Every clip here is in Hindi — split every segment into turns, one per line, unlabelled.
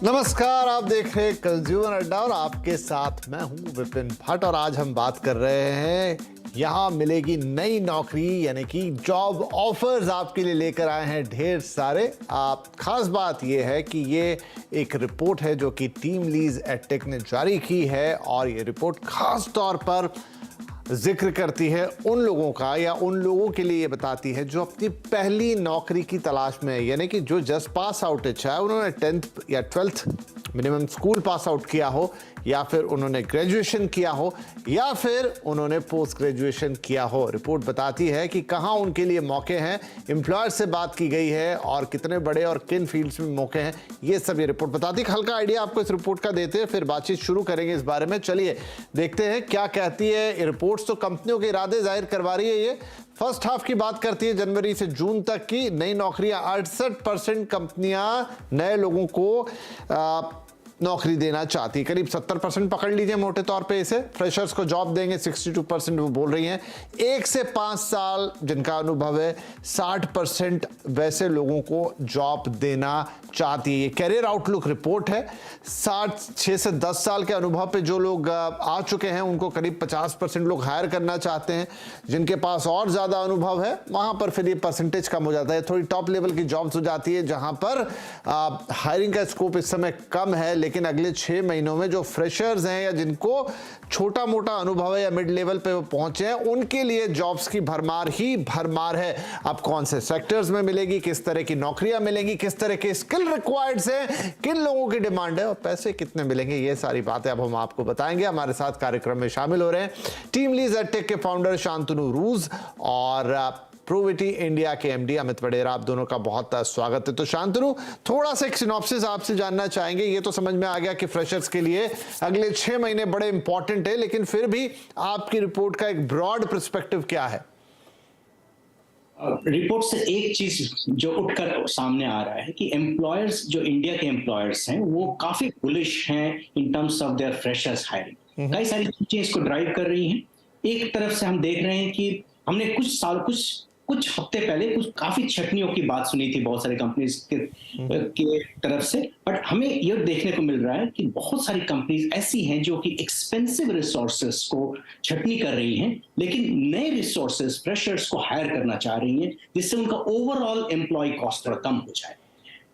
नमस्कार, आप देख रहे हैं कंज्यूमर अड्डा और आपके साथ मैं हूं विपिन भट्ट। और आज हम बात कर रहे हैं यहाँ मिलेगी नई नौकरी, यानी कि जॉब ऑफर्स आपके लिए लेकर आए हैं ढेर सारे। खास बात यह है कि ये एक रिपोर्ट है जो कि टीम लीज एडटेक ने जारी की है और ये रिपोर्ट खास तौर पर जिक्र करती है उन लोगों का, या उन लोगों के लिए ये बताती है जो अपनी पहली नौकरी की तलाश में है, यानी कि जो जस्ट पास आउट है, चाहे उन्होंने 10th या 12th minimum school pass out किया हो, या फिर उन्होंने ग्रेजुएशन किया हो, या फिर उन्होंने पोस्ट ग्रेजुएशन किया हो। रिपोर्ट बताती है कि कहाँ उनके लिए मौके हैं, एम्प्लॉयर से बात की गई है और कितने बड़े और किन फील्ड्स में मौके हैं, ये सब ये रिपोर्ट बताती है। हल्का आइडिया आपको इस रिपोर्ट का देते हैं, फिर बातचीत शुरू करेंगे इस बारे में। चलिए देखते हैं क्या कहती है रिपोर्ट्स। तो कंपनियों के इरादे जाहिर करवा रही है। ये फर्स्ट हाफ की बात करती है, जनवरी से जून तक की नई नौकरियां। 68% कंपनियां नए लोगों को नौकरी देना चाहती है। करीब 70% पकड़ लीजिए मोटे तौर पे इसे। फ्रेशर्स को जॉब देंगे 62% वो बोल रही हैं। 1 से 5 साल जिनका अनुभव है 60% वैसे लोगों को जॉब देना चाहती है। ये कैरियर आउटलुक रिपोर्ट है। 6 से 10 साल के अनुभव पे जो लोग आ चुके हैं उनको करीब 50% लोग हायर करना चाहते हैं। जिनके पास और ज्यादा अनुभव है वहां पर फिर ये परसेंटेज कम हो जाता है। थोड़ी टॉप लेवल की जॉब्स हो जाती है जहां पर हायरिंग का स्कोप इस समय कम है, लेकिन अगले 6 महीनों में जो फ्रेशर्स हैं या जिनको छोटा मोटा अनुभव है या मिड लेवल पे वो पहुंचे हैं, उनके लिए जॉब्स की भरमार ही भरमार है। अब कौन से सेक्टर्स में मिलेगी, किस तरह की नौकरियां मिलेंगी, किस तरह के स्किल रिक्वायर्ड्स हैं, किन लोगों की डिमांड है और पैसे कितने मिलेंगे, ये सारी बातें अब हम आपको बताएंगे। हमारे साथ कार्यक्रम में शामिल हो रहे हैं टीम लीज एडटेक के फाउंडर शांतनु रूज और प्रोविटी इंडिया के एमडी अमित वडेरा। आप दोनों का बहुत स्वागत है। तो शांतनु, थोड़ा सा एक सिनॉप्सिस आपसे जानना चाहेंगे। ये तो समझ में आ गया कि फ्रेशर्स के लिए अगले 6 महीने बड़े इंपॉर्टेंट है, लेकिन फिर भी आपकी रिपोर्ट का एक ब्रॉड पर्सपेक्टिव क्या है?
रिपोर्ट से एक चीज जो उठकर सामने आ रहा है कि एम्प्लॉयर्स, जो इंडिया के एम्प्लॉयर्स हैं, वो काफी बुलिश हैं in terms of their freshers hiring. कई सारी चीजें इसको ड्राइव कर रही हैं। एक तरफ से हम देख रहे हैं कि हमने कुछ हफ्ते पहले कुछ काफी छटनियों की बात सुनी थी बहुत सारी कंपनीज के तरफ से, बट हमें यह देखने को मिल रहा है कि बहुत सारी कंपनीज ऐसी हैं जो कि एक्सपेंसिव रिसोर्सेस को छटनी कर रही हैं, लेकिन नए रिसोर्सेस, फ्रेशर्स को हायर करना चाह रही हैं, जिससे उनका ओवरऑल एम्प्लॉय कॉस्ट थोड़ा कम हो जाए।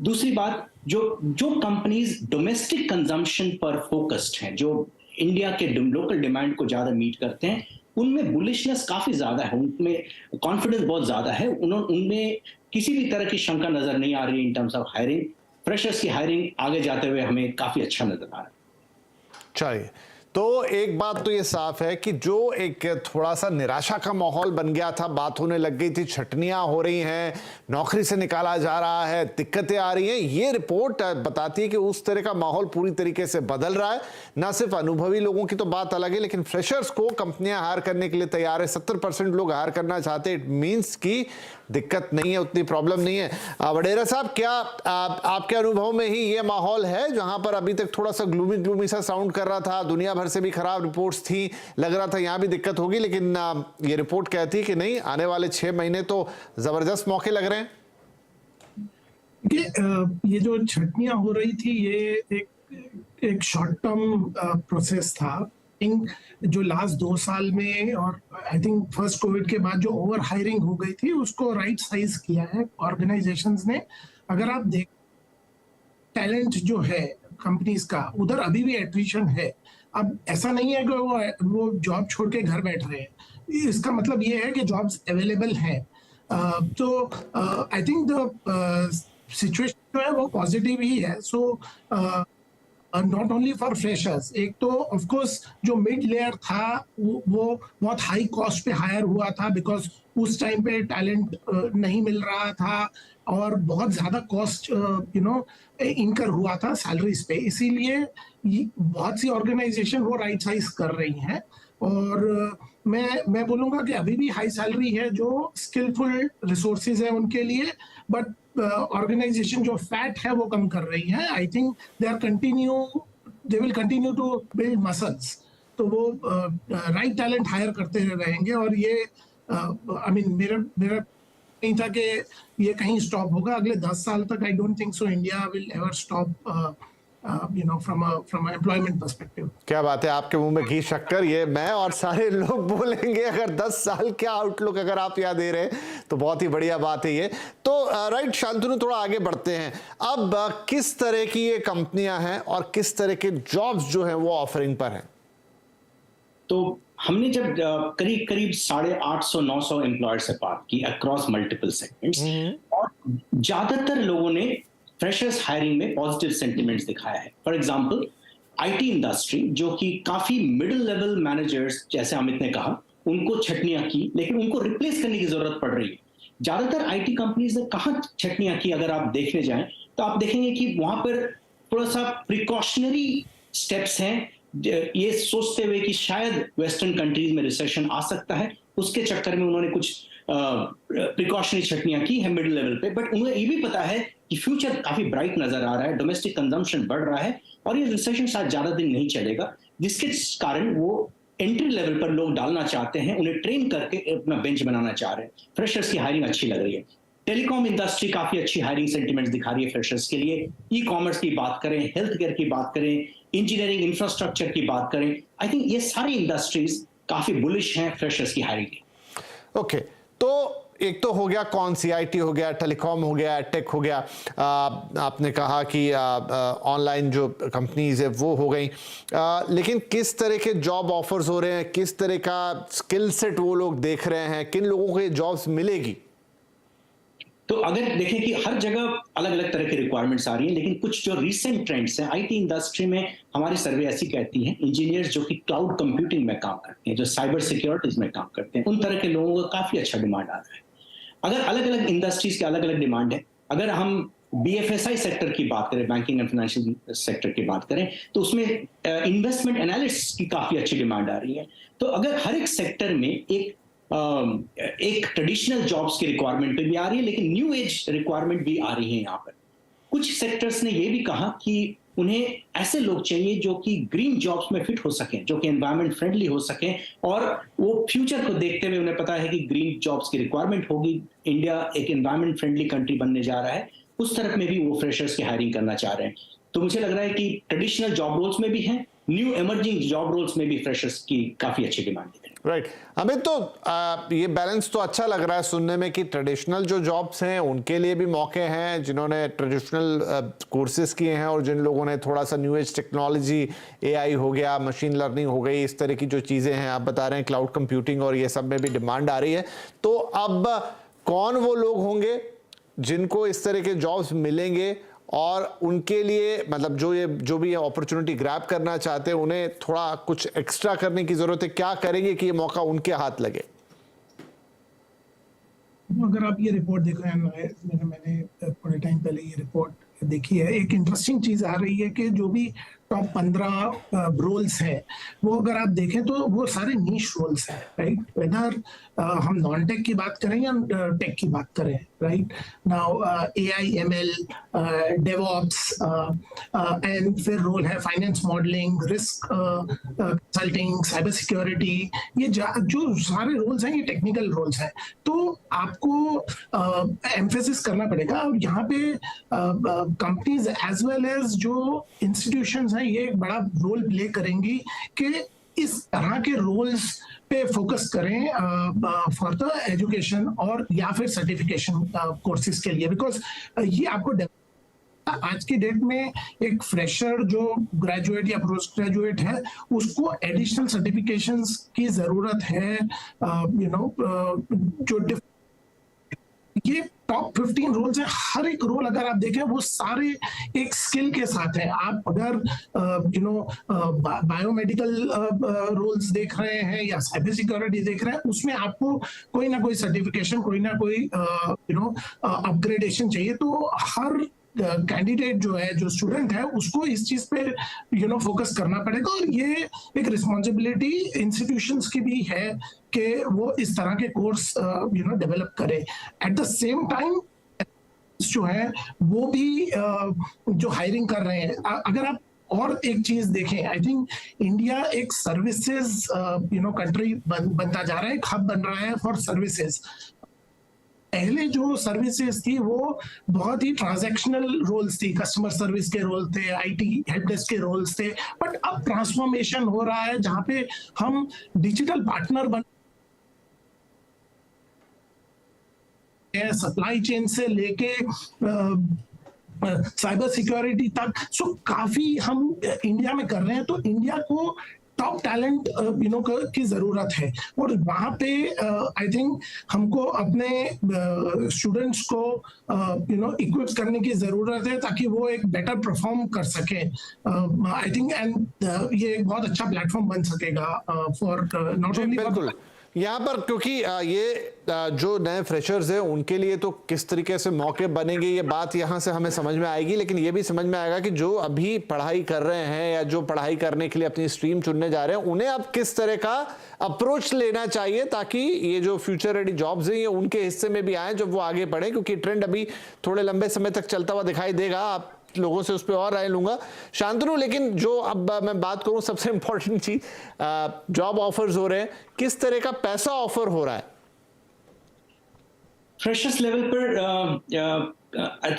दूसरी बात, जो कंपनीज डोमेस्टिक कंजम्पशन पर फोकस्ड हैं, जो इंडिया के लोकल डिमांड को ज्यादा मीट करते हैं, उनमें बुलिशनेस काफी ज्यादा है, उनमें कॉन्फिडेंस बहुत ज्यादा है, उनमें किसी भी तरह की शंका नजर नहीं आ रही है in terms of hiring. Freshers की हायरिंग आगे जाते हुए हमें काफी अच्छा नजर आ रहा है।
चाहिए तो एक बात तो ये साफ है कि जो एक थोड़ा सा निराशा का माहौल बन गया था, बात होने लग गई थी, छटनियां हो रही हैं, नौकरी से निकाला जा रहा है, दिक्कतें आ रही हैं, ये रिपोर्ट बताती है कि उस तरह का माहौल पूरी तरीके से बदल रहा है। ना सिर्फ अनुभवी लोगों की तो बात अलग है, लेकिन फ्रेशर्स को कंपनियां हायर करने के लिए तैयार है। 70% लोग हायर करना चाहते हैं। इट मीन्स की दिक्कत नहीं है, उतनी प्रॉब्लम नहीं है। वडेरा साहब, क्या आपके अनुभव में ही ये माहौल है जहां पर अभी तक थोड़ा सा ग्लूमी सा साउंड कर रहा था, दुनिया भर से भी खराब रिपोर्ट्स थी, लग रहा था यहां भी दिक्कत होगी, लेकिन ये रिपोर्ट कहती है कि नहीं, आने वाले 6 महीने तो जबरदस्त मौके लग रहे हैं?
ये जो छटनियां हो रही थी, ये एक शॉर्ट टर्म प्रोसेस था। जो लास्ट 2 साल में और आई थिंक फर्स्ट कोविड के बाद जो ओवर हायरिंग हो गई थी, उसको राइट साइज किया है ऑर्गेनाइजेशंस ने। अगर आप देख, टैलेंट जो है कंपनीज का, उधर अभी भी एट्रिशन है। अब ऐसा नहीं है कि वो जॉब छोड़ के घर बैठ रहे हैं। इसका मतलब ये है कि जॉब्स अवेलेबल हैं। तो आई थिंक द सिचुएशन जो है वो पॉजिटिव ही है। So not only for freshers, एक तो ऑफ कोर्स जो मिड लेयर था वो बहुत हाई कॉस्ट पे हायर हुआ था, बिकॉज उस टाइम पे टैलेंट नहीं मिल रहा था और बहुत ज्यादा कॉस्ट इनकर हुआ था सैलरीज पे। इसीलिए बहुत सी ऑर्गेनाइजेशन वो राइट साइज कर रही हैं। और मैं बोलूंगा कि अभी भी हाई सैलरी है जो स्किलफुल रिसोर्सेज है उनके लिए, बट ऑर्गेनाइजेशन जो फैट है वो कम कर रही है। I think they will continue to build muscles. तो वो राइट टैलेंट हायर करते रहेंगे। और ये आई मीन मेरा नहीं था कि ये कहीं स्टॉप होगा अगले 10 साल तक। I don't think so India will ever stop from a employment perspective.
क्या बात है, आपके मुंह में घी शक्कर, ये मैं और सारे लोग बोलेंगे। अगर 10 साल का आउटलुक अगर आप यहाँ दे रहे हैं तो बहुत ही बढ़िया बात है ये तो। राइट शांतनु, थोड़ा आगे बढ़ते हैं। अब किस तरह की ये कंपनियां हैं और किस तरह के जॉब्स जो हैं वो ऑफरिंग पर हैं?
तो हमने जब करीब करीब 850-900 एम्प्लॉयर से बात की अक्रॉस मल्टीपल सेगमेंट्स, और ज्यादातर लोगों ने फ्रेशर्स हायरिंग में पॉजिटिव सेंटिमेंट्स दिखाया है। फॉर एग्जांपल आईटी इंडस्ट्री, जो कि काफी मिडिल लेवल मैनेजर्स, जैसे अमित ने कहा, उनको छटनियां की, लेकिन उनको रिप्लेस करने की जरूरत पड़ रही है। ज्यादातर आईटी कंपनीज ने कहां छटनियां की, अगर आप देखने जाएं तो आप देखेंगे कि वहां पर थोड़ा सा प्रिकॉशनरी स्टेप्स हैं, ये सोचते हुए कि शायद वेस्टर्न कंट्रीज में रिसेशन आ सकता है, उसके चक्कर में उन्होंने कुछ प्रिकॉशनरी छटनियां की है मिडिल लेवल पे। बट उन्हें ये भी पता है कि फ्यूचर काफी ब्राइट नजर आ रहा है, डोमेस्टिक कंजम्पशन बढ़ रहा है और ये रिसेशन शायद ज्यादा दिन नहीं चलेगा, जिसके कारण वो एंट्री लेवल पर लोग डालना चाहते हैं, उन्हें ट्रेन करके अपना बेंच बनाना चाह रहे हैं। फ्रेशर्स की हायरिंग अच्छी लग रही है। टेलीकॉम इंडस्ट्री काफी अच्छी हायरिंग सेंटिमेंट्स दिखा रही है फ्रेशर्स के लिए। ई कॉमर्स की बात करें, हेल्थ केयर की बात करें, इंजीनियरिंग इंफ्रास्ट्रक्चर की बात करें, आई थिंक ये सारी इंडस्ट्रीज काफी बुलिश हैं फ्रेशर्स की हायरिंग की।
ओके, तो एक तो हो गया कौन सी, आईटी हो गया, टेलीकॉम हो गया, टेक हो गया, आपने कहा कि ऑनलाइन जो कंपनीज है वो हो गई, लेकिन किस तरह के जॉब ऑफर्स हो रहे हैं, किस तरह का स्किल सेट वो लोग देख रहे हैं, किन लोगों को ये जॉब्स मिलेगी?
तो अगर देखें कि हर जगह अलग अलग तरह की रिक्वायरमेंट्स आ रही हैं, लेकिन कुछ जो रीसेंट ट्रेंड्स हैं आईटी इंडस्ट्री में, हमारी सर्वे ऐसी कहती है, इंजीनियर्स जो कि क्लाउड कंप्यूटिंग में काम करते हैं, जो साइबर सिक्योरिटीज में काम करते हैं, उन तरह के लोगों का काफी अच्छा डिमांड आ रहा है। अगर अलग अलग इंडस्ट्रीज के अलग अलग डिमांड है, अगर हम बीएफएसआई सेक्टर की बात करें, बैंकिंग एंड फाइनेंशियल सेक्टर की बात करें, तो उसमें इन्वेस्टमेंट एनालिस्ट की काफी अच्छी डिमांड आ रही है। तो अगर हर एक सेक्टर में एक ट्रेडिशनल जॉब्स की रिक्वायरमेंट पे भी आ रही है, लेकिन न्यू एज रिक्वायरमेंट भी आ रही है यहाँ पर। कुछ सेक्टर्स ने ये भी कहा कि उन्हें ऐसे लोग चाहिए जो कि ग्रीन जॉब्स में फिट हो सकें, जो कि एनवायरमेंट फ्रेंडली हो सकें, और वो फ्यूचर को देखते हुए उन्हें पता है कि ग्रीन जॉब्स की रिक्वायरमेंट होगी, इंडिया एक एनवायरमेंट फ्रेंडली कंट्री बनने जा रहा है, उस तरफ में भी वो फ्रेशर्स की हायरिंग करना चाह रहे हैं। तो मुझे लग रहा है कि ट्रेडिशनल जॉब रोल्स में भी है, न्यू एमर्जिंग जॉब रोल्स में भी फ्रेशर्स की काफी अच्छी डिमांड है।
राइट अमित, तो ये बैलेंस तो अच्छा लग रहा है सुनने में कि ट्रेडिशनल जो जॉब्स हैं उनके लिए भी मौके हैं, जिन्होंने ट्रेडिशनल कोर्सेज किए हैं, और जिन लोगों ने थोड़ा सा न्यू एज टेक्नोलॉजी, एआई हो गया, मशीन लर्निंग हो गई, इस तरह की जो चीज़ें हैं आप बता रहे हैं, क्लाउड कंप्यूटिंग और ये सब में भी डिमांड आ रही है। तो अब कौन वो लोग होंगे जिनको इस तरह के जॉब्स मिलेंगे, और उनके लिए मतलब जो भी ये अपॉर्चुनिटी ग्रैब करना चाहते हैं, उन्हें थोड़ा कुछ एक्स्ट्रा करने की जरूरत है? क्या करेंगे कि ये मौका उनके हाथ लगे?
अगर आप ये रिपोर्ट देख रहे हैं, मैंने थोड़े टाइम पहले ये रिपोर्ट देखी है, एक इंटरेस्टिंग चीज आ रही है कि जो भी टॉप 15 रोल्स हैं, वो अगर आप देखें तो वो सारे नीश रोल्स हैं, राइट? वेदर हम नॉन टेक की बात करें या टेक की बात करें, right? Now AI, ML, DevOps, and फिर रोल है finance modelling, risk consulting, cyber security, ये जो सारे रोल्स हैं ये टेक्निकल रोल्स हैं। तो आपको एम्फेसिस करना पड़ेगा, और यहाँ पे कंपनीज एज वेल एज जो इंस्टीट्यूशंस हैं ये एक बड़ा रोल प्ले करेंगी कि इस तरह के रोल्स पे फोकस करें फॉर द एजुकेशन और या फिर सर्टिफिकेशन कोर्सेज के लिए, बिकॉज ये आपको आज की डेट में एक फ्रेशर जो ग्रेजुएट या पोस्ट ग्रेजुएट है उसको एडिशनल सर्टिफिकेशंस की जरूरत है, जो ये टॉप 15 रोल्स हैं, हर एक रोल अगर आप देखें वो सारे एक स्किल के साथ है। आप अगर बायोमेडिकल रोल्स देख रहे हैं या साइबर सिक्योरिटी देख रहे हैं, उसमें आपको कोई ना कोई सर्टिफिकेशन, कोई ना कोई अपग्रेडेशन चाहिए। तो हर कैंडिडेट जो है, जो स्टूडेंट है, उसको इस चीज पे फोकस करना पड़ेगा, और ये एक रिस्पॉन्सिबिलिटी इंस्टीट्यूशंस की भी है कि वो इस तरह के कोर्स डेवलप करे। एट द सेम टाइम जो है वो भी जो हायरिंग कर रहे हैं, अगर आप और एक चीज देखें, आई थिंक इंडिया एक सर्विसेज कंट्री बनता जा रहा है, एक हब बन रहा है फॉर सर्विसेज। पहले जो सर्विसेज थी वो बहुत ही ट्रांजैक्शनल रोल्स थी, कस्टमर सर्विस के रोल थे, आईटी हेल्प डेस्क के रोल्स थे, बट अब ट्रांसफॉर्मेशन हो रहा है जहां पे हम डिजिटल पार्टनर बन सप्लाई चेन से लेके साइबर सिक्योरिटी तक। सो काफी हम इंडिया में कर रहे हैं, तो इंडिया को टॉप टैलेंट की जरूरत है, और वहां पे आई थिंक हमको अपने स्टूडेंट्स को इक्विप करने की जरूरत है ताकि वो एक बेटर परफॉर्म कर सके। आई थिंक एंड ये एक बहुत अच्छा प्लेटफॉर्म बन सकेगा फॉर नॉट ओनली।
बिल्कुल, यहाँ पर क्योंकि ये जो नए फ्रेशर्स हैं उनके लिए तो किस तरीके से मौके बनेंगे ये बात यहाँ से हमें समझ में आएगी, लेकिन ये भी समझ में आएगा कि जो अभी पढ़ाई कर रहे हैं या जो पढ़ाई करने के लिए अपनी स्ट्रीम चुनने जा रहे हैं उन्हें अब किस तरह का अप्रोच लेना चाहिए ताकि ये जो फ्यूचर रेडी जॉब्स हैं ये उनके हिस्से में भी आए जब वो आगे बढ़े, क्योंकि ट्रेंड अभी थोड़े लंबे समय तक चलता हुआ दिखाई देगा। आप लोगों से उस पर और राय लूंगा। शांतनु, लेकिन जो अब मैं बात करूं सबसे इंपॉर्टेंट चीज, जॉब ऑफर्स हो रहे हैं, किस तरह का पैसा ऑफर हो रहा है?
फ्रेशर्स लेवल पर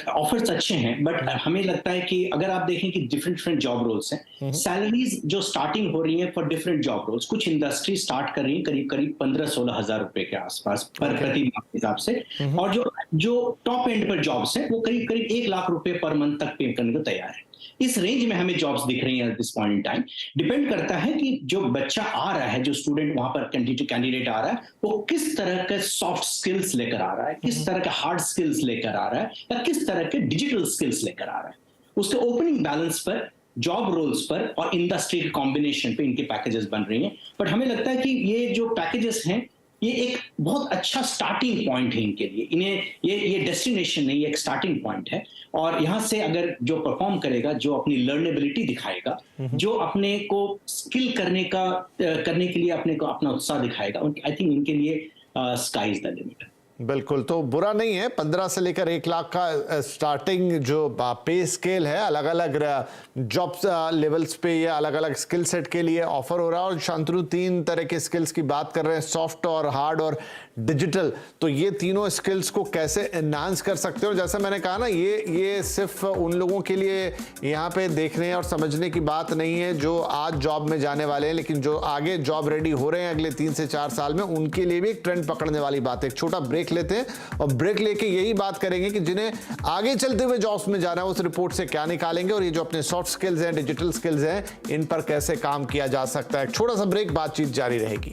ऑफर्स अच्छे हैं, बट हमें लगता है कि अगर आप देखें कि डिफरेंट जॉब रोल्स हैं, सैलरीज जो स्टार्टिंग हो रही है फॉर डिफरेंट जॉब रोल्स, कुछ इंडस्ट्री स्टार्ट कर रही है करीब 15-16 हजार रुपए के आसपास प्रति माह के हिसाब से, और जो टॉप एंड पर जॉब्स हैं वो करीब 1 लाख रुपए पर मंथ तक पे करने को तैयार है। इस रेंज में हमें जॉब्स दिख रही हैं at this point in time. Depend करता है कि जो बच्चा आ रहा है, जो स्टूडेंट वहां पर कैंडिडेट आ रहा है, वो किस तरह के सॉफ्ट स्किल्स लेकर आ रहा है, किस तरह के हार्ड स्किल्स लेकर आ रहा है, या किस तरह के डिजिटल स्किल्स लेकर आ रहा है। उसके ओपनिंग बैलेंस पर, जॉब रोल्स पर और इंडस्ट्री के कॉम्बिनेशन पे इनके पैकेजेस बन रही हैं। बट हमें लगता है कि ये जो पैकेजेस हैं ये एक बहुत अच्छा स्टार्टिंग पॉइंट है इनके लिए। इन्हें ये डेस्टिनेशन नहीं, ये एक स्टार्टिंग पॉइंट है, और यहाँ से अगर जो परफॉर्म करेगा, जो अपनी लर्नेबिलिटी दिखाएगा, जो अपने को स्किल करने के लिए अपने को अपना उत्साह दिखाएगा, आई थिंक इनके लिए स्काई इज द लिमिट।
बिल्कुल, तो बुरा नहीं है। 15 से लेकर 1 लाख का स्टार्टिंग जो पे स्केल है, अलग अलग जॉब लेवल्स पे ये अलग अलग स्किल सेट के लिए ऑफर हो रहा है। और शांतनु 3 तरह के स्किल्स की बात कर रहे हैं, सॉफ्ट और हार्ड और डिजिटल। तो ये तीनों स्किल्स को कैसे एनहांस कर सकते हो, जैसा मैंने कहा ना, ये सिर्फ उन लोगों के लिए यहाँ पे देखने और समझने की बात नहीं है जो आज जॉब में जाने वाले हैं, लेकिन जो आगे जॉब रेडी हो रहे हैं अगले 3 से 4 साल में, उनके लिए भी एक ट्रेंड पकड़ने वाली बात है। एक छोटा ब्रेक लेते हैं और ब्रेक लेके यही बात करेंगे कि जिन्हें आगे चलते हुए जॉब्स में जाना है उस रिपोर्ट से क्या निकालेंगे, और ये जो अपने सॉफ्ट स्किल्स हैं, डिजिटल स्किल्स हैं, इन पर कैसे काम किया जा सकता है। छोटा सा ब्रेक, बातचीत जारी रहेगी।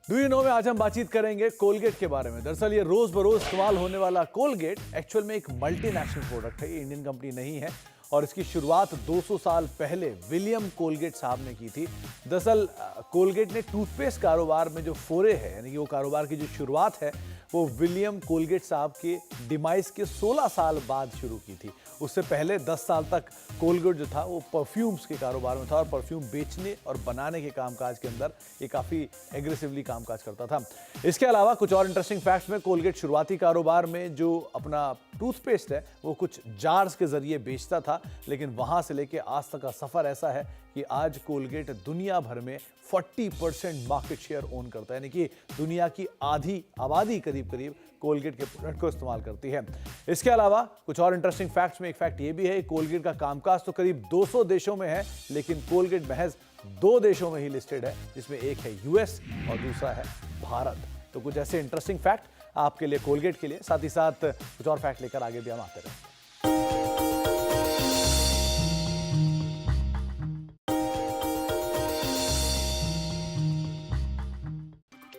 डू यू नो में आज हम बातचीत करेंगे कोलगेट के बारे में। दरअसल ये रोज बरोज इस्तेमाल होने वाला कोलगेट एक्चुअल में एक मल्टीनेशनल प्रोडक्ट है, ये इंडियन कंपनी नहीं है, और इसकी शुरुआत 200 साल पहले विलियम कोलगेट साहब ने की थी। दरअसल कोलगेट ने टूथपेस्ट कारोबार में जो फोरे है, यानी कि वो कारोबार की जो शुरुआत है, वो विलियम कोलगेट साहब के डिमाइस के 16 साल बाद शुरू की थी। उससे पहले 10 साल तक कोलगेट जो था वो परफ्यूम्स के कारोबार में था, और परफ्यूम बेचने और बनाने के कामकाज के अंदर ये काफ़ी एग्रेसिवली कामकाज करता था। इसके अलावा कुछ और इंटरेस्टिंग फैक्ट्स में, कोलगेट शुरुआती कारोबार में जो अपना टूथपेस्ट है वो कुछ जार्स के जरिए बेचता था, लेकिन वहाँ से लेके आज तक का सफ़र ऐसा है कि आज कोलगेट दुनिया भर में 40% मार्केट शेयर ओन करता है, यानी कि दुनिया की आधी आबादी करीब करीब कोलगेट के प्रोडक्ट को इस्तेमाल करती है। इसके अलावा कुछ और इंटरेस्टिंग फैक्ट्स में एक फैक्ट ये भी है, कोलगेट का कामकाज तो करीब 200 देशों में है, लेकिन कोलगेट महज 2 देशों में ही लिस्टेड है, जिसमें एक है यूएस और दूसरा है भारत। तो कुछ ऐसे इंटरेस्टिंग फैक्ट आपके लिए कोलगेट के लिए, साथ ही साथ कुछ और फैक्ट लेकर आगे भी हम आते रहे।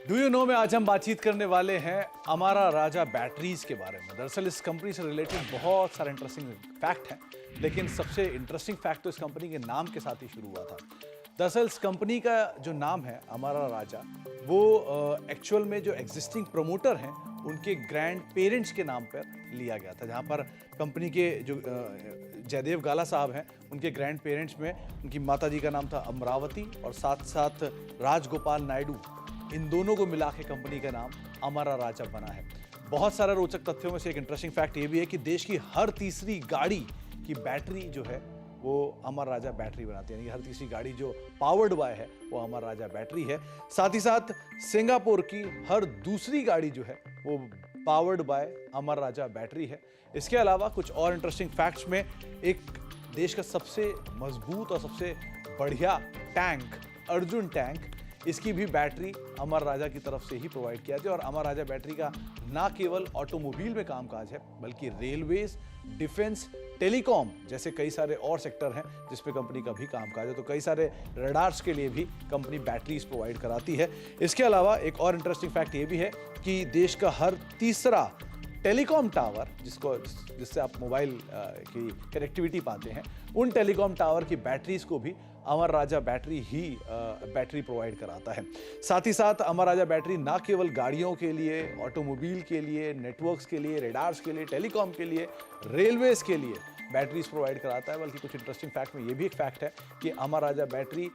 डू यू नो में आज हम बातचीत करने वाले हैं अमारा राजा बैटरीज के बारे में। दरअसल इस कंपनी से रिलेटेड बहुत सारे इंटरेस्टिंग फैक्ट हैं, लेकिन सबसे इंटरेस्टिंग फैक्ट तो इस कंपनी के नाम के साथ ही शुरू हुआ था। दरअसल इस कंपनी का जो नाम है अमारा राजा, वो एक्चुअल में जो एग्जिस्टिंग प्रमोटर हैं उनके ग्रैंड पेरेंट्स के नाम पर लिया गया था, जहाँ पर कंपनी के जो जयदेव गाला साहब हैं उनके ग्रैंड पेरेंट्स में उनकी माता जी का नाम था अमरावती, और साथ साथ राजगोपाल नायडू इन दोनों को मिला के कंपनी का नाम अमरा राजा बना है। बहुत सारे रोचक तथ्यों में से एक इंटरेस्टिंग फैक्ट ये भी है कि देश की हर तीसरी गाड़ी की बैटरी जो है वो अमर राजा बैटरी बनाती है, यानी हर तीसरी गाड़ी जो पावर्ड बाय है वो अमर राजा बैटरी है। साथ ही साथ सिंगापुर की हर दूसरी गाड़ी जो है वो powered by Amar Raja battery है। इसके अलावा कुछ और इंटरेस्टिंग फैक्ट्स में एक देश का सबसे मजबूत और सबसे बढ़िया टैंक अर्जुन टैंक, इसकी भी बैटरी अमर राजा की तरफ से ही प्रोवाइड किया जाती है। और अमर राजा बैटरी का ना केवल ऑटोमोबाइल में कामकाज है बल्कि रेलवेज, डिफेंस, टेलीकॉम जैसे कई सारे और सेक्टर हैं जिस पे कंपनी का भी कामकाज है। तो कई सारे रडार्स के लिए भी कंपनी बैटरीज प्रोवाइड कराती है। इसके अलावा एक और इंटरेस्टिंग फैक्ट ये भी है कि देश का हर तीसरा टेलीकॉम टावर जिससे आप मोबाइल की कनेक्टिविटी पाते हैं, उन टेलीकॉम टावर की बैटरीज को भी अमर राजा बैटरी ही बैटरी प्रोवाइड कराता है। साथ ही साथ अमर राजा बैटरी ना केवल गाड़ियों के लिए, ऑटोमोबाइल के लिए, नेटवर्क्स के लिए, रेडार्स के लिए, टेलीकॉम के लिए, रेलवेज के लिए बैटरीज प्रोवाइड कराता है, बल्कि कुछ इंटरेस्टिंग फैक्ट में ये भी एक फैक्ट है कि अमर राजा बैटरी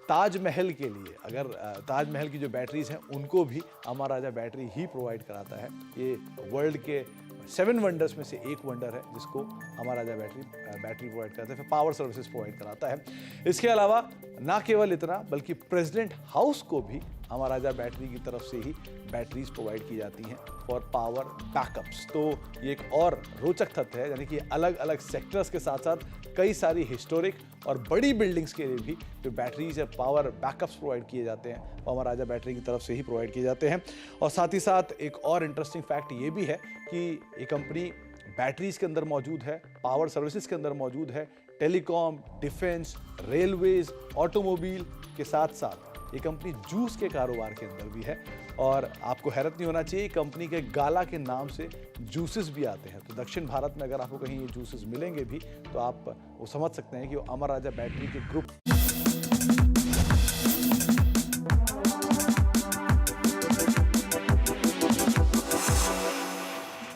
ताजमहल के लिए, अगर ताजमहल की जो बैटरीज हैं उनको भी अमर राजा बैटरी ही प्रोवाइड कराता है। ये वर्ल्ड के 7 वंडर्स में से एक वंडर है जिसको अमर राजा बैटरी प्रोवाइड करता है, फिर पावर सर्विसेज प्रोवाइड कराता है। इसके अलावा ना केवल इतना बल्कि प्रेसिडेंट हाउस को भी अमर राजा बैटरी की तरफ से ही बैटरीज प्रोवाइड की जाती हैं फॉर पावर बैकअप्स। तो ये एक और रोचक तथ्य है, यानी कि अलग अलग सेक्टर्स के साथ साथ कई सारी हिस्टोरिक और बड़ी बिल्डिंग्स के लिए भी जो बैटरीज या पावर बैकअप्स प्रोवाइड किए जाते हैं वो अमर राजा बैटरी की तरफ से ही प्रोवाइड किए जाते हैं। और साथ ही साथ एक और इंटरेस्टिंग फैक्ट ये भी है कि ये कंपनी बैटरीज के अंदर मौजूद है, पावर सर्विसेज के अंदर मौजूद है, टेलीकॉम, डिफेंस, रेलवेज, ऑटोमोबाइल के साथ साथ ये कंपनी जूस के कारोबार के अंदर भी है। और आपको हैरत नहीं होना चाहिए, कंपनी के गाला के नाम से जूसेस भी आते हैं। तो दक्षिण भारत में अगर आपको कहीं ये जूसेस मिलेंगे भी तो आप वो समझ सकते हैं कि वो अमर राजा बैटरी के ग्रुप।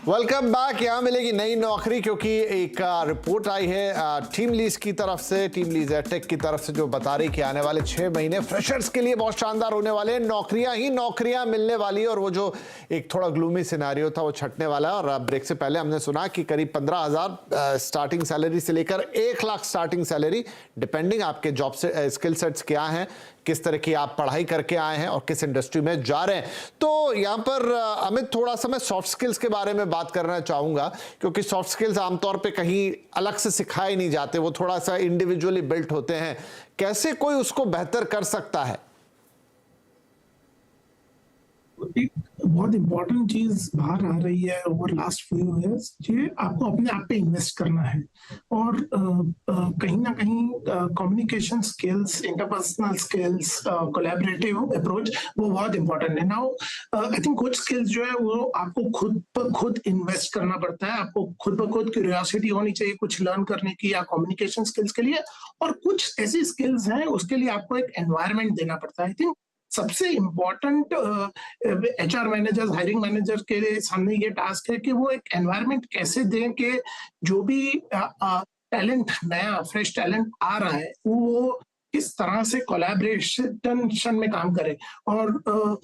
Welcome back. यहाँ मिलेगी नई नौकरी, क्योंकि एक रिपोर्ट आई है टीम लीज की तरफ से, टीम लीज टेक की तरफ से, जो बता रही कि आने वाले 6 महीने फ्रेशर्स के लिए बहुत शानदार होने वाले हैं। नौकरियां ही नौकरियां मिलने वाली है और वो जो एक थोड़ा ग्लूमी सिनेरियो था वो छटने वाला है। और ब्रेक से पहले हमने सुना कि करीब 15,000 स्टार्टिंग सैलरी से लेकर 1 लाख स्टार्टिंग सैलरी, डिपेंडिंग आपके जॉब से स्किल सेट्स क्या हैं, किस तरह की आप पढ़ाई करके आए हैं और किस इंडस्ट्री में जा रहे हैं। तो यहाँ पर अमित, थोड़ा सा मैं सॉफ्ट स्किल्स के बारे में बात करना चाहूंगा, क्योंकि सॉफ्ट स्किल्स आमतौर पे कहीं अलग से सिखाए नहीं जाते, वो थोड़ा सा इंडिविजुअली बिल्ट होते हैं। कैसे कोई उसको बेहतर कर सकता है?
एक बहुत इंपॉर्टेंट चीज बाहर आ रही है ओवर लास्ट फ्यू इयर्स, ये आपको अपने आप पे इन्वेस्ट करना है। और कहीं ना कहीं communication skills, interpersonal skills, collaborative approach वो बहुत इंपॉर्टेंट है। नाउ आई थिंक कुछ स्किल्स जो है वो आपको खुद पर खुद इन्वेस्ट करना पड़ता है। आपको खुद ब खुद क्यूरियोसिटी होनी चाहिए कुछ लर्न करने की या कम्युनिकेशन स्किल्स के लिए, और कुछ ऐसी स्किल्स हैं उसके लिए आपको एक एनवायरनमेंट देना पड़ता है। आई थिंक सबसे important HR managers, hiring manager के सामने ये टास्क है कि वो एक एनवायरनमेंट कैसे दें कि जो भी टैलेंट, नया फ्रेश टैलेंट आ रहा है वो किस तरह से कोलैबोरेशन में काम करे और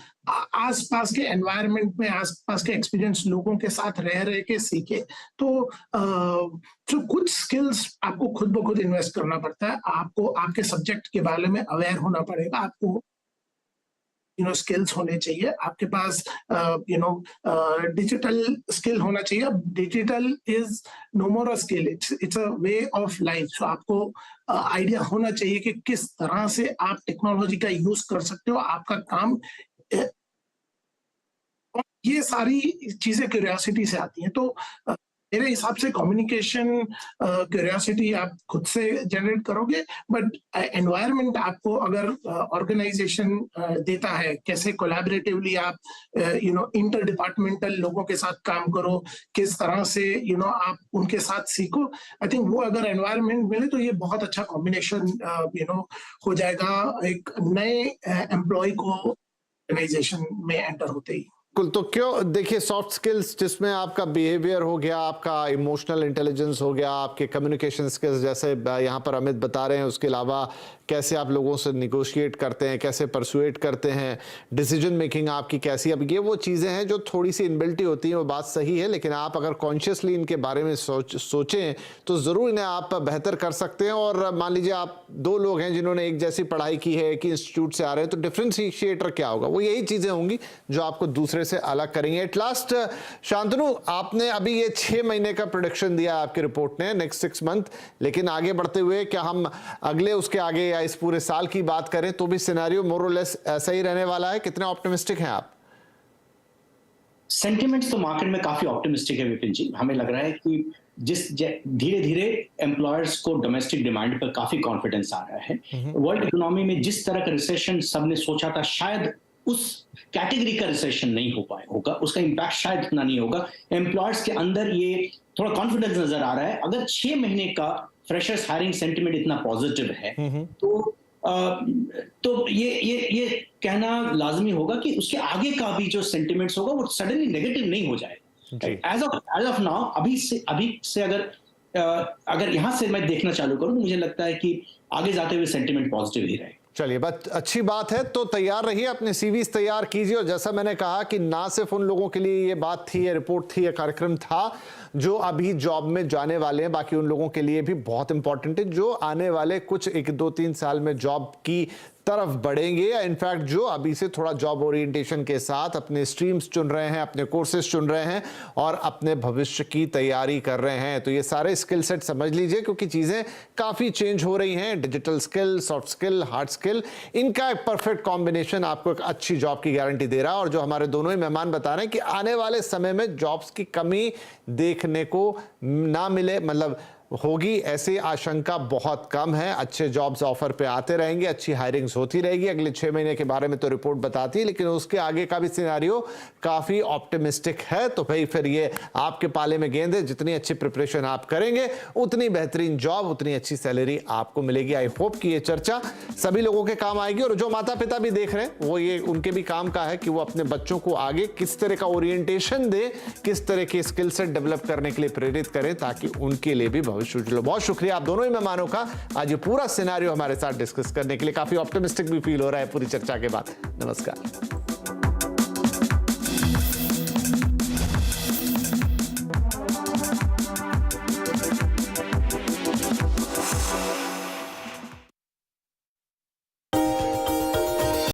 आसपास के एनवायरनमेंट में, आसपास के एक्सपीरियंस लोगों के साथ रह के सीखे। तो कुछ स्किल्स आपको खुद ब खुद इन्वेस्ट करना पड़ता है। आपको आपके सब्जेक्ट के बारे में अवेयर होना पड़ेगा, आपको स्किल्स होने चाहिए आपके पास, डिजिटल स्किल होना चाहिए। Digital is no more a skill, it's a way of life. So आपको आइडिया होना चाहिए कि किस तरह से आप टेक्नोलॉजी का यूज कर सकते हो आपका काम। और ये सारी चीजें क्यूरियोसिटी से आती हैं। तो मेरे हिसाब से कम्युनिकेशन क्यूरियोसिटी आप खुद से जनरेट करोगे, बट एनवायरनमेंट आपको अगर ऑर्गेनाइजेशन देता है, कैसे कोलैबोरेटिवली आप इंटर डिपार्टमेंटल लोगों के साथ काम करो, किस तरह से आप उनके साथ सीखो। आई थिंक वो अगर एनवायरनमेंट मिले तो ये बहुत अच्छा कॉम्बिनेशन हो जाएगा एक नए एम्प्लॉय को ऑर्गेनाइजेशन में एंटर होते ही।
तो क्यों, देखिए सॉफ्ट स्किल्स जिसमें आपका बिहेवियर हो गया, आपका इमोशनल इंटेलिजेंस हो गया, आपके कम्युनिकेशन स्किल्स जैसे यहाँ पर अमित बता रहे हैं, उसके अलावा कैसे आप लोगों से निगोशिएट करते हैं, कैसे परसुएट करते हैं, डिसीजन मेकिंग आपकी कैसी, अब ये वो चीज़ें हैं जो थोड़ी सी इनबिल्टी होती हैं, वो बात सही है, लेकिन आप अगर कॉन्शियसली इनके बारे में सोचें तो ज़रूर इन्हें आप बेहतर कर सकते हैं। और मान लीजिए आप दो लोग हैं जिन्होंने एक जैसी पढ़ाई की है, एक ही इंस्टीट्यूट से आ रहे हैं, तो डिफरेंशिएटर क्या होगा, वो यही चीज़ें होंगी जो आपको दूसरे से अलग करेंगे। एट लास्ट शांतनु, आपने अभी ये 6 महीने का प्रोडिक्शन दिया आपकी रिपोर्ट ने, नेक्स्ट 6 मंथ, लेकिन आगे बढ़ते हुए क्या हम अगले उसके आगे या इस पूरे साल की बात करें तो भी सिनेरियो मोर और लेस ऐसा ही रहने वाला है? कितने ऑप्टिमिस्टिक हैं आप?
सेंटिमेंट्स तो मार्केट में काफी ऑप्टिमिस्टिक है विपिन जी। हमें लग रहा है कि धीरे धीरे एम्प्लॉयर्स को डोमेस्टिक डिमांड पर काफी कॉन्फिडेंस आ रहा है। वर्ल्ड इकोनॉमी में जिस तरह का रिसेशन सबने सोचा था, शायद उस कैटेगरी का रिसेशन नहीं हो पाए होगा, उसका इंपैक्ट शायद इतना नहीं होगा। एम्प्लॉयर्स के अंदर ये थोड़ा कॉन्फिडेंस नजर आ रहा है। अगर 6 महीने का फ्रेशर्स हायरिंग सेंटिमेंट इतना पॉजिटिव है तो ये कहना लाजमी होगा कि उसके आगे का भी जो सेंटिमेंट्स होगा वो सडनली नेगेटिव नहीं हो जाएगा। एज ऑफ नाउ, अभी से अगर यहां से मैं देखना चालू करूं तो मुझे लगता है कि आगे जाते हुए सेंटिमेंट पॉजिटिव ही रहेगा।
चलिए, बात अच्छी बात है, तो तैयार रहिए, अपने सीवीज तैयार कीजिए। और जैसा मैंने कहा कि ना सिर्फ उन लोगों के लिए ये बात थी, ये रिपोर्ट थी, ये कार्यक्रम था जो अभी जॉब में जाने वाले हैं, बाकी उन लोगों के लिए भी बहुत इंपॉर्टेंट है जो आने वाले कुछ 1-2-3 साल में जॉब की तरफ बढ़ेंगे, या इनफैक्ट जो अभी से थोड़ा जॉब ओरिएंटेशन के साथ अपने स्ट्रीम्स चुन रहे हैं, अपने कोर्सेज चुन रहे हैं और अपने भविष्य की तैयारी कर रहे हैं। तो ये सारे स्किल सेट समझ लीजिए, क्योंकि चीज़ें काफ़ी चेंज हो रही हैं। Digital skill, soft skill, hard skill, इनका एक परफेक्ट कॉम्बिनेशन आपको एक अच्छी जॉब की गारंटी दे रहा है। और जो हमारे दोनों ही मेहमान बता रहे हैं कि आने वाले समय में जॉब्स की कमी देखने को ना मिले, मतलब होगी, ऐसी आशंका बहुत कम है। अच्छे जॉब्स ऑफर पे आते रहेंगे, अच्छी हायरिंग्स होती रहेगी। अगले 6 महीने के बारे में तो रिपोर्ट बताती है, लेकिन उसके आगे का भी सिनेरियो काफ़ी ऑप्टिमिस्टिक है। तो भाई फिर ये आपके पाले में गेंद है, जितनी अच्छी प्रिपरेशन आप करेंगे उतनी बेहतरीन जॉब, उतनी अच्छी सैलरी आपको मिलेगी। आई होप कि ये चर्चा सभी लोगों के काम आएगी। और जो माता पिता भी देख रहे हैं वो ये उनके भी काम का है कि वो अपने बच्चों को आगे किस तरह का ओरिएंटेशन दे, किस तरह के स्किल सेट डेवलप करने के लिए प्रेरित करें, ताकि उनके लिए भी भविष्य। चलो, बहुत शुक्रिया आप दोनों ही मेहमानों का आज ये पूरा सिनेरियो हमारे साथ डिस्कस करने के लिए। काफी ऑप्टिमिस्टिक भी फील हो रहा है पूरी चर्चा के बाद। नमस्कार।